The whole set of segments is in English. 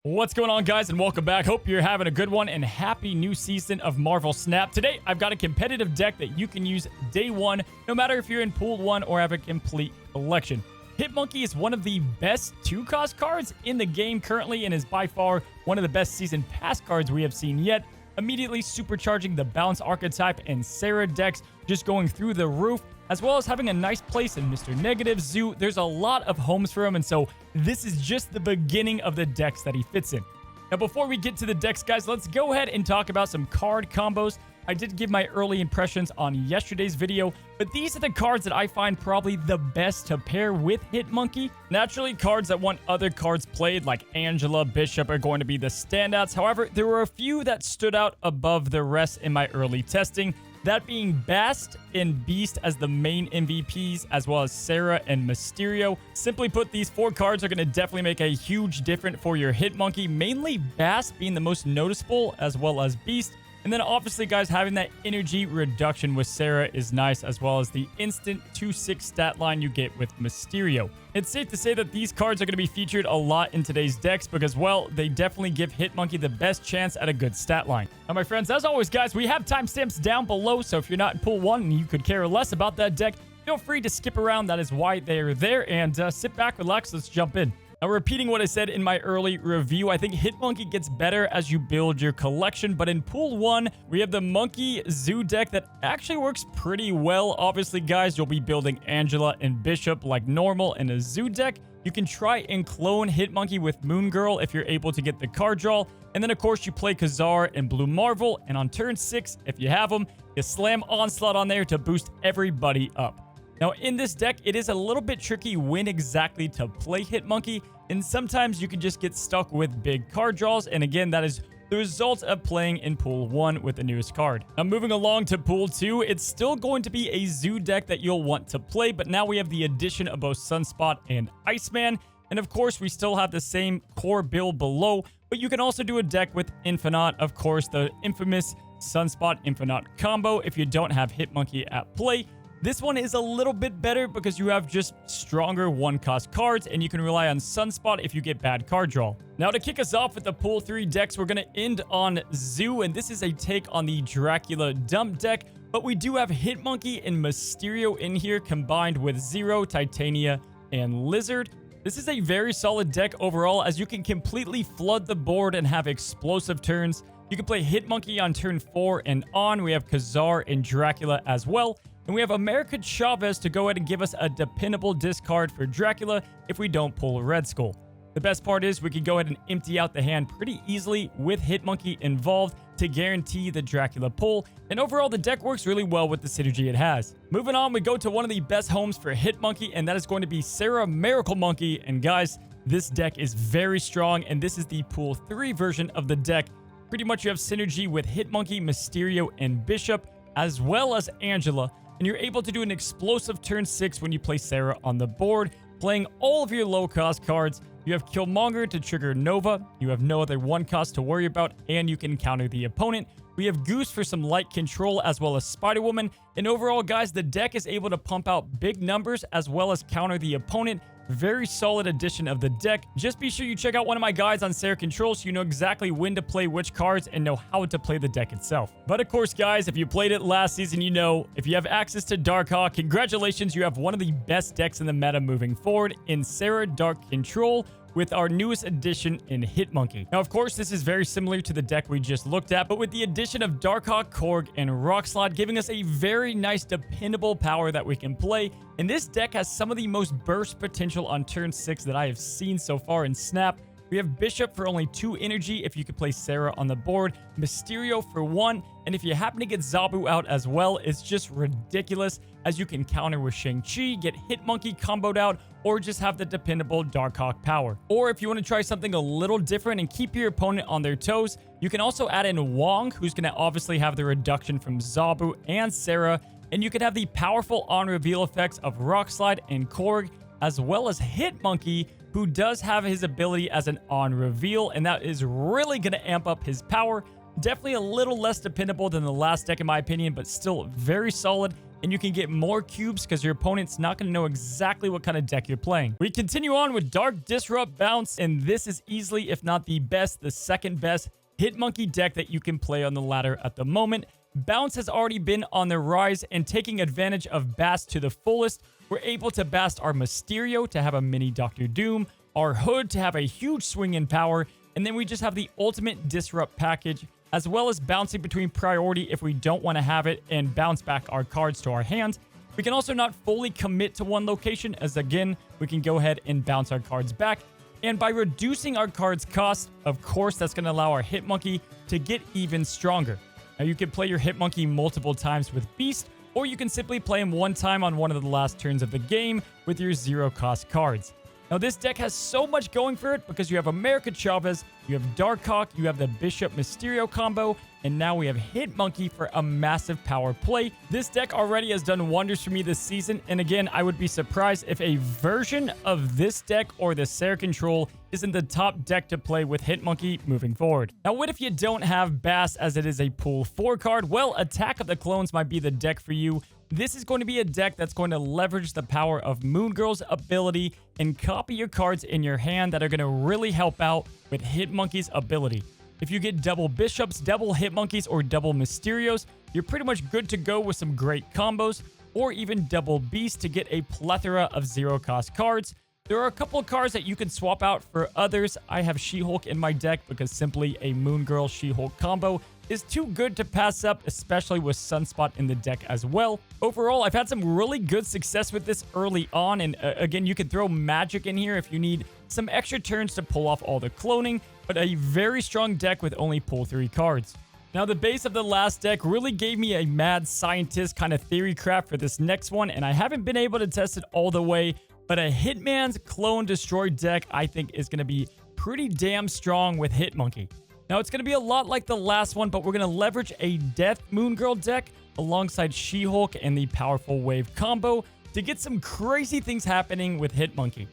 What's going on, guys, and welcome back. Hope you're having a good one, and happy new season of Marvel Snap. Today, I've got a competitive deck that you can use day one, no matter if you're in Pool 1 or have a complete collection. Hitmonkey is one of the best 2-cost cards in the game currently and is by far one of the best Season Pass cards we have seen yet, immediately supercharging the Balance Archetype and Sera decks, just going through the roof, as well as having a nice place in Mr. Negative Zoo. There's a lot of homes for him, and so this is just the beginning of the decks that he fits in. Now, before we get to the decks, guys, let's go ahead and talk about some card combos. I did give my early impressions on yesterday's video, but these are the cards that I find probably the best to pair with Hitmonkey. Naturally, cards that want other cards played, like Angela, Bishop, are going to be the standouts. However, there were a few that stood out above the rest in my early testing. That being Bast and Beast as the main MVPs, as well as Sera and Mysterio. Simply put, these 4 cards are going to definitely make a huge difference for your Hitmonkey, mainly Bast being the most noticeable, as well as Beast. And then obviously, guys, having that energy reduction with Sera is nice, as well as the instant 2/6 stat line you get with Mysterio. It's safe to say that these cards are going to be featured a lot in today's decks because, well, they definitely give Hitmonkey the best chance at a good stat line. Now, my friends, as always, guys, we have timestamps down below, so if you're not in Pool 1 and you could care less about that deck, feel free to skip around. That is why they are there, and sit back, relax, let's jump in. Now, repeating what I said in my early review, I think Hitmonkey gets better as you build your collection, but in Pool 1, we have the Monkey Zoo deck that actually works pretty well. Obviously, guys, you'll be building Angela and Bishop like normal in a Zoo deck. You can try and clone Hitmonkey with Moon Girl if you're able to get the card draw. And then, of course, you play Kazar and Blue Marvel, and on turn 6, if you have them, you slam Onslaught on there to boost everybody up. Now, in this deck, it is a little bit tricky when exactly to play Hitmonkey, and sometimes you can just get stuck with big card draws, and again, that is the result of playing in Pool 1 with the newest card. Now, moving along to Pool 2, it's still going to be a Zoo deck that you'll want to play, but now we have the addition of both Sunspot and Iceman, and of course, we still have the same core build below, but you can also do a deck with Infinite, of course, the infamous Sunspot Infinite combo if you don't have Hitmonkey at play. This one is a little bit better because you have just stronger 1-cost cards, and you can rely on Sunspot if you get bad card draw. Now, to kick us off with the Pool 3 decks, we're going to end on Zoo, and this is a take on the Dracula Dump deck, but we do have Hitmonkey and Mysterio in here combined with Zero, Titania, and Lizard. This is a very solid deck overall, as you can completely flood the board and have explosive turns. You can play Hitmonkey on turn 4 and on. We have Kazar and Dracula as well. And we have America Chavez to go ahead and give us a dependable discard for Dracula if we don't pull a Red Skull. The best part is we can go ahead and empty out the hand pretty easily with Hitmonkey involved to guarantee the Dracula pull. And overall, the deck works really well with the synergy it has. Moving on, we go to one of the best homes for Hitmonkey, and that is going to be Sera Miracle Monkey. And guys, this deck is very strong, and this is the Pool 3 version of the deck. Pretty much you have synergy with Hitmonkey, Mysterio, and Bishop, as well as Angela. And you're able to do an explosive turn 6 when you play Sera on the board, playing all of your low-cost cards. You have Killmonger to trigger Nova, you have no other 1-cost to worry about, and you can counter the opponent. We have Goose for some light control, as well as Spider-Woman. And overall, guys, the deck is able to pump out big numbers as well as counter the opponent. Very solid addition of the deck. Just be sure you check out one of my guides on Sera Control so you know exactly when to play which cards and know how to play the deck itself. But of course, guys, if you played it last season, you know, if you have access to Darkhawk, congratulations, you have one of the best decks in the meta moving forward in Sera Dark Control, with our newest addition in Hitmonkey. Now, of course, this is very similar to the deck we just looked at, but with the addition of Darkhawk, Korg, and Rockslide, giving us a very nice, dependable power that we can play. And this deck has some of the most burst potential on turn 6 that I have seen so far in Snap. We have Bishop for only 2 energy if you could play Sera on the board, Mysterio for 1, and if you happen to get Zabu out as well, it's just ridiculous, as you can counter with Shang-Chi, get Hitmonkey comboed out, or just have the dependable Darkhawk power. Or if you want to try something a little different and keep your opponent on their toes, you can also add in Wong, who's going to obviously have the reduction from Zabu and Sera, and you could have the powerful on-reveal effects of Rockslide and Korg, as well as Hitmonkey, who does have his ability as an on-reveal, and that is really going to amp up his power. Definitely a little less dependable than the last deck in my opinion, but still very solid and you can get more cubes because your opponent's not going to know exactly what kind of deck you're playing. We continue on with Dark Disrupt Bounce, and this is easily, if not the best, the second best Hitmonkey deck that you can play on the ladder at the moment. Bounce has already been on the rise, and taking advantage of Bast to the fullest, we're able to Bast our Mysterio to have a mini Doctor Doom, our Hood to have a huge swing in power, and then we just have the ultimate Disrupt package, as well as bouncing between priority if we don't want to have it, and bounce back our cards to our hands. We can also not fully commit to one location, as again, we can go ahead and bounce our cards back. And by reducing our cards' cost, of course, that's going to allow our Hitmonkey to get even stronger. Now, you can play your Hitmonkey multiple times with Beast, or you can simply play him one time on one of the last turns of the game with your zero-cost cards. Now, this deck has so much going for it because you have America Chavez, you have Darkhawk, you have the Bishop Mysterio combo, and now we have Hitmonkey for a massive power play. This deck already has done wonders for me this season, and again, I would be surprised if a version of this deck or the Sera control isn't the top deck to play with Hitmonkey moving forward. Now, what if you don't have Bass as it is a pool 4 card? Well, Attack of the Clones might be the deck for you. This is going to be a deck that's going to leverage the power of Moon Girl's ability and copy your cards in your hand that are going to really help out with Hitmonkey's ability. If you get double Bishops, double Hitmonkeys, or double Mysterios, you're pretty much good to go with some great combos, or even double Beasts to get a plethora of zero-cost cards. There are a couple of cards that you can swap out for others. I have She-Hulk in my deck because simply a Moon Girl She-Hulk combo is too good to pass up, especially with Sunspot in the deck as well. Overall, I've had some really good success with this early on, and again, you can throw magic in here if you need some extra turns to pull off all the cloning, but a very strong deck with only pull 3 cards. Now, the base of the last deck really gave me a mad scientist kind of theory crap for this next one, and I haven't been able to test it all the way, but a Hitman's Clone Destroy deck I think is going to be pretty damn strong with Hitmonkey. Now, it's going to be a lot like the last one, but we're going to leverage a Death Moon Girl deck alongside She-Hulk and the powerful Wave combo to get some crazy things happening with Hitmonkey.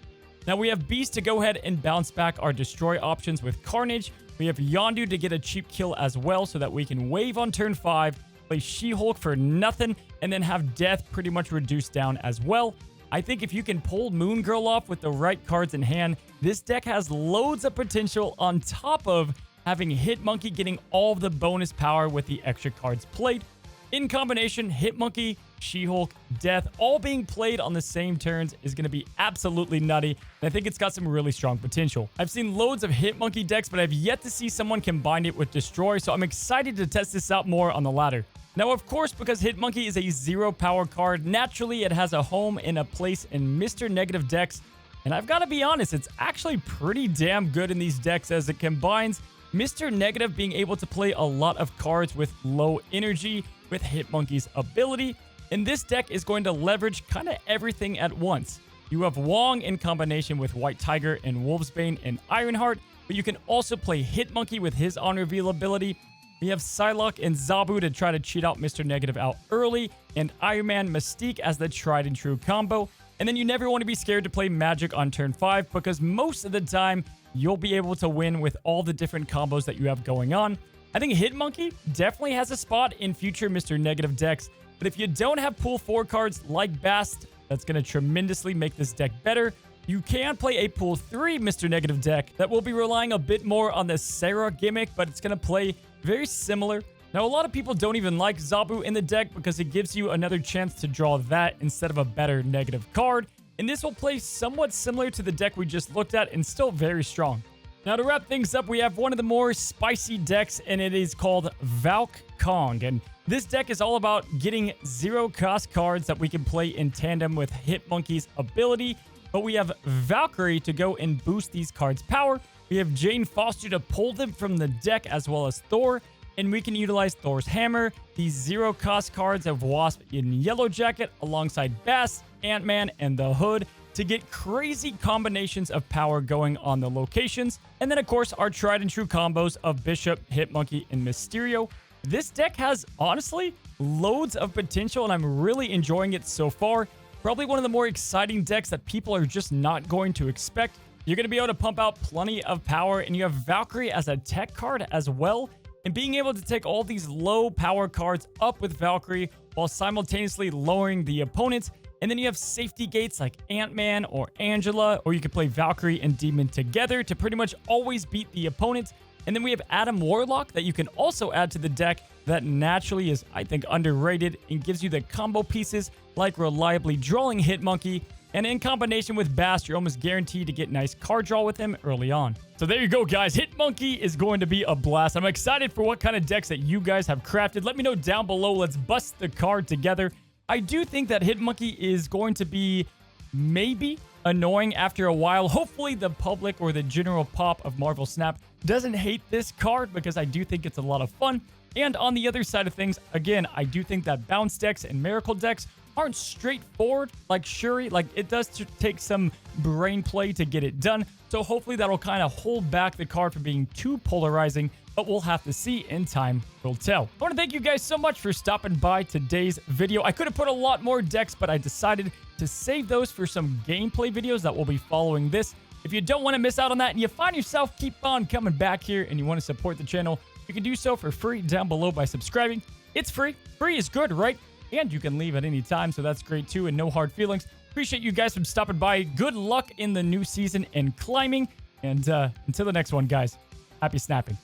Now, we have Beast to go ahead and bounce back our Destroy options with Carnage. We have Yondu to get a cheap kill as well so that we can Wave on turn 5, play She-Hulk for nothing, and then have Death pretty much reduced down as well. I think if you can pull Moon Girl off with the right cards in hand, this deck has loads of potential on top of having Hitmonkey getting all of the bonus power with the extra cards played. In combination, Hitmonkey, She-Hulk, Death, all being played on the same turns is going to be absolutely nutty, and I think it's got some really strong potential. I've seen loads of Hitmonkey decks, but I've yet to see someone combine it with Destroy, so I'm excited to test this out more on the ladder. Now, of course, because Hitmonkey is a zero power card, naturally it has a home and a place in Mr. Negative decks, and I've got to be honest, it's actually pretty damn good in these decks as it combines Mr. Negative being able to play a lot of cards with low energy with Hitmonkey's ability, and this deck is going to leverage kind of everything at once. You have Wong in combination with White Tiger and Wolfsbane and Ironheart, but you can also play Hitmonkey with his on reveal ability. We have Psylocke and Zabu to try to cheat out Mr. Negative out early, and Iron Man Mystique as the tried and true combo. And then you never want to be scared to play Magic on turn 5 because most of the time you'll be able to win with all the different combos that you have going on. I think Hitmonkey definitely has a spot in future Mr. Negative decks, but if you don't have pool 4 cards like Bast, that's going to tremendously make this deck better. You can play a pool 3 Mr. Negative deck that will be relying a bit more on the Sera gimmick, but it's going to play very similar. Now, a lot of people don't even like Zabu in the deck because it gives you another chance to draw that instead of a better negative card. And this will play somewhat similar to the deck we just looked at and still very strong. Now, to wrap things up, we have one of the more spicy decks, and it is called Valk-Kong. And this deck is all about getting zero-cost cards that we can play in tandem with Hitmonkey's ability. But we have Valkyrie to go and boost these cards' power. We have Jane Foster to pull them from the deck, as well as Thor. And we can utilize Thor's Hammer, these zero-cost cards of Wasp in Yellow Jacket, alongside Bass, Ant-Man, and the Hood to get crazy combinations of power going on the locations. And then, of course, our tried and true combos of Bishop, Hitmonkey, and Mysterio. This deck has, honestly, loads of potential, and I'm really enjoying it so far. Probably one of the more exciting decks that people are just not going to expect. You're going to be able to pump out plenty of power, and you have Valkyrie as a tech card as well. and being able to take all these low power cards up with Valkyrie while simultaneously lowering the opponents. And then you have safety gates like Ant-Man or Angela, or you can play Valkyrie and Demon together to pretty much always beat the opponent. And then we have Adam Warlock that you can also add to the deck that naturally is, I think, underrated and gives you the combo pieces like reliably drawing Hitmonkey. And in combination with Bast, you're almost guaranteed to get nice card draw with him early on. So there you go, guys. Hitmonkey is going to be a blast. I'm excited for what kind of decks that you guys have crafted. Let me know down below. Let's bust the card together. I do think that Hitmonkey is going to be maybe annoying after a while. Hopefully the public or the general pop of Marvel Snap doesn't hate this card, because I do think it's a lot of fun. And on the other side of things, again, I do think that bounce decks and miracle decks aren't straightforward like Shuri. Like, it does take some brain play to get it done. So hopefully that'll kind of hold back the card from being too polarizing, but we'll have to see, in time will tell. I want to thank you guys so much for stopping by today's video. I could have put a lot more decks, but I decided to save those for some gameplay videos that will be following this. If you don't want to miss out on that and you find yourself keep on coming back here and you want to support the channel, you can do so for free down below by subscribing. It's free. Free is good, right? And you can leave at any time, so that's great too, and no hard feelings. Appreciate you guys from stopping by. Good luck in the new season and climbing. And until the next one, guys, happy snapping.